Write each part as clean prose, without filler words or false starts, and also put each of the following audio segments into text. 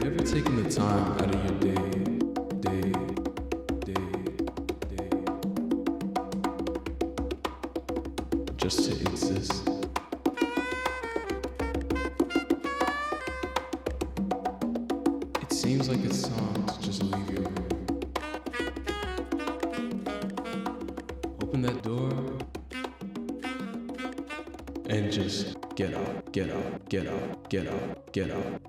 you ever taken the time out of your day, just to exist? It seems like it's time to just leave your room. Open that door and just get out, get out, get out, get out, get out.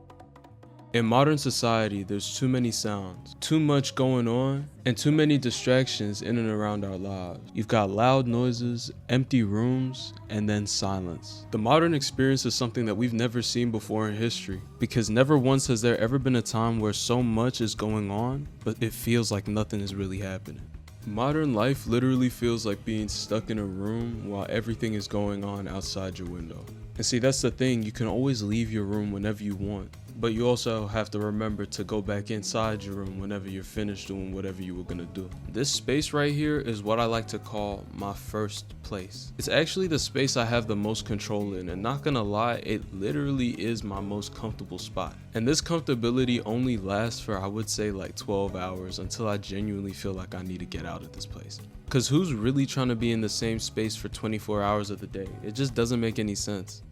In modern society, there's too many sounds, too much going on, and too many distractions in and around our lives. You've got loud noises, empty rooms, and then silence. The modern experience is something that we've never seen before in history, because never once has there ever been a time where so much is going on, but it feels like nothing is really happening. Modern life literally feels like being stuck in a room while everything is going on outside your window. And see, that's the thing, you can always leave your room whenever you want, but you also have to remember to go back inside your room whenever you're finished doing whatever you were gonna do. This space right here is what I like to call my first place. It's actually the space I have the most control in, and not gonna lie, it literally is my most comfortable spot. And this comfortability only lasts for, I would say, like 12 hours until I genuinely feel like I need to get out of this place. Cause who's really trying to be in the same space for 24 hours of the day? It just doesn't make any sense.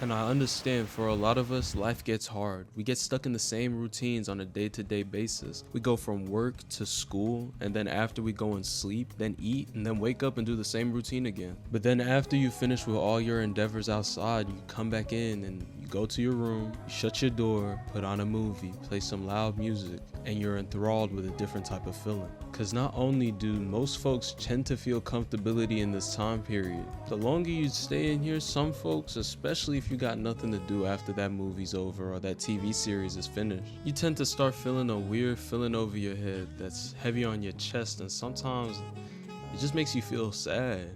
And I understand, for a lot of us, life gets hard. We get stuck in the same routines on a day-to-day basis. We go from work to school, and then after we go and sleep, then eat, and then wake up and do the same routine again. But then after you finish with all your endeavors outside, you come back in and you go to your room, you shut your door, put on a movie, play some loud music, and you're enthralled with a different type of feeling. Because not only do most folks tend to feel comfortability in this time period, the longer you stay in here, some folks, especially if you got nothing to do after that movie's over or that TV series is finished, you tend to start feeling a weird feeling over your head that's heavy on your chest, and sometimes it just makes you feel sad.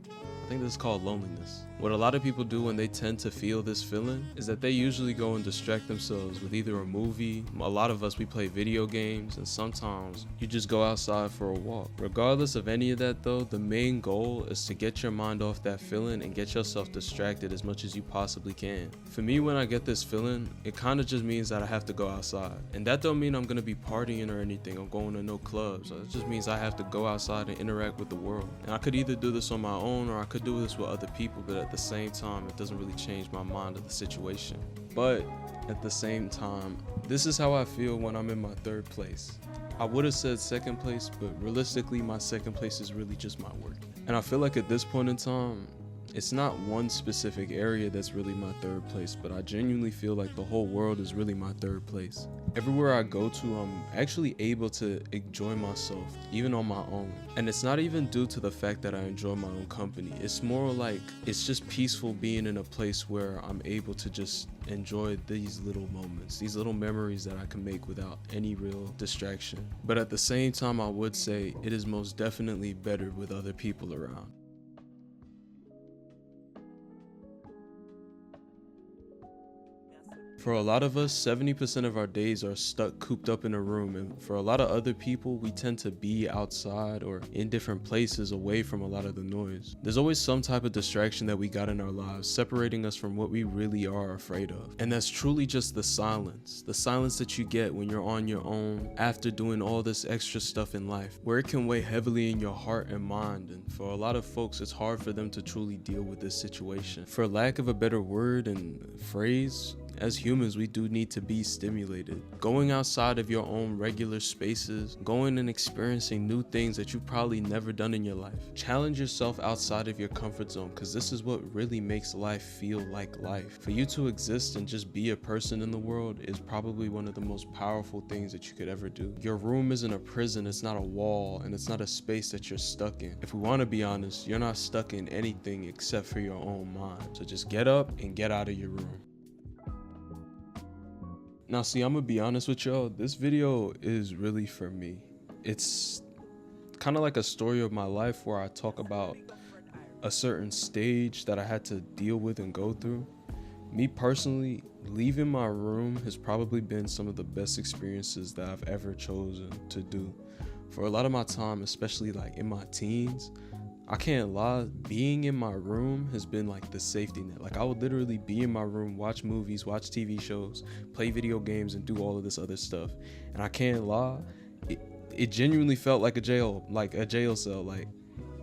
I think this is called loneliness. What a lot of people do when they tend to feel this feeling is that they usually go and distract themselves with either a movie. A lot of us, we play video games, and sometimes you just go outside for a walk. Regardless of any of that though, the main goal is to get your mind off that feeling and get yourself distracted as much as you possibly can. For me, when I get this feeling, it kind of just means that I have to go outside. And that don't mean I'm gonna be partying or anything or going to no clubs. It just means I have to go outside and interact with the world. And I could either do this on my own or I could do this with other people, but at the same time, it doesn't really change my mind of the situation. But at the same time, this is how I feel when I'm in my third place. I would have said second place, but realistically, my second place is really just my work. And I feel like at this point in time, it's not one specific area that's really my third place, but I genuinely feel like the whole world is really my third place. Everywhere I go to, I'm actually able to enjoy myself, even on my own. And it's not even due to the fact that I enjoy my own company. It's more like, it's just peaceful being in a place where I'm able to just enjoy these little moments, these little memories that I can make without any real distraction. But at the same time, I would say it is most definitely better with other people around. For a lot of us, 70% of our days are stuck cooped up in a room, and for a lot of other people, we tend to be outside or in different places away from a lot of the noise. There's always some type of distraction that we got in our lives, separating us from what we really are afraid of. And that's truly just the silence that you get when you're on your own after doing all this extra stuff in life, where it can weigh heavily in your heart and mind. And for a lot of folks, it's hard for them to truly deal with this situation. For lack of a better word and phrase, as humans, we do need to be stimulated. Going outside of your own regular spaces, going and experiencing new things that you've probably never done in your life. Challenge yourself outside of your comfort zone, because this is what really makes life feel like life. For you to exist and just be a person in the world is probably one of the most powerful things that you could ever do. Your room isn't a prison, it's not a wall, and it's not a space that you're stuck in. If we want to be honest, you're not stuck in anything except for your own mind. So just get up and get out of your room. Now see, I'm gonna be honest with y'all, this video is really for me. It's kind of like a story of my life where I talk about a certain stage that I had to deal with and go through. Me personally, leaving my room has probably been some of the best experiences that I've ever chosen to do. For a lot of my time, especially like in my teens, I can't lie, being in my room has been like the safety net. Like I would literally be in my room, watch movies, watch TV shows, play video games, and do all of this other stuff. And I can't lie, it genuinely felt like a jail cell. Like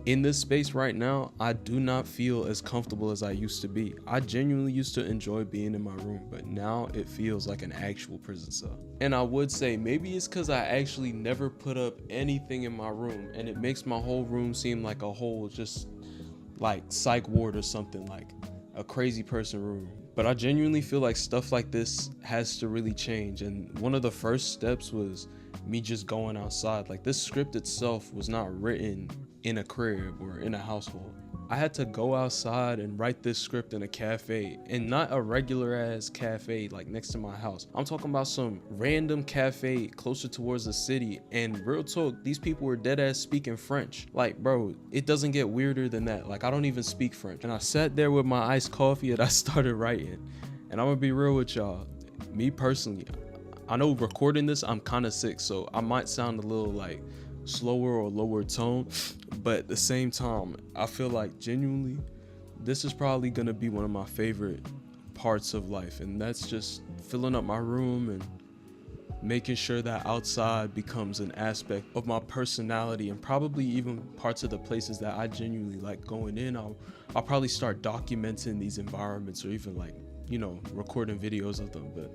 in this space right now, I do not feel as comfortable as I used to be. I genuinely used to enjoy being in my room, but now it feels like an actual prison cell. And I would say maybe it's because I actually never put up anything in my room, and it makes my whole room seem like a whole just like psych ward or something, like a crazy person room. But I genuinely feel like stuff like this has to really change, and one of the first steps was me just going outside. Like this script itself was not written in a crib or in a household. I had to go outside and write this script in a cafe, and not a regular ass cafe like next to my house. I'm talking about some random cafe closer towards the city, and real talk, these people were dead ass speaking French. Like bro, it doesn't get weirder than that. Like I don't even speak French, and I sat there with my iced coffee and I started writing. And I'm gonna be real with y'all, me personally, I know recording this I'm kind of sick, so I might sound a little like slower or lower tone, but at the same time I feel like genuinely this is probably gonna be one of my favorite parts of life, and that's just filling up my room and making sure that outside becomes an aspect of my personality, and probably even parts of the places that I genuinely like going in. I'll probably start documenting these environments, or even like, you know, recording videos of them. But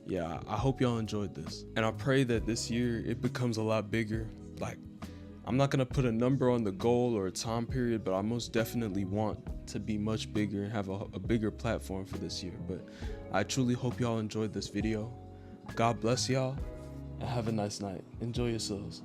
yeah, I hope y'all enjoyed this, and I pray that this year it becomes a lot bigger. Like I'm not gonna put a number on the goal or a time period, but I most definitely want to be much bigger and have a bigger platform for this year. But I truly hope y'all enjoyed this video. God bless y'all, and have a nice night. Enjoy yourselves.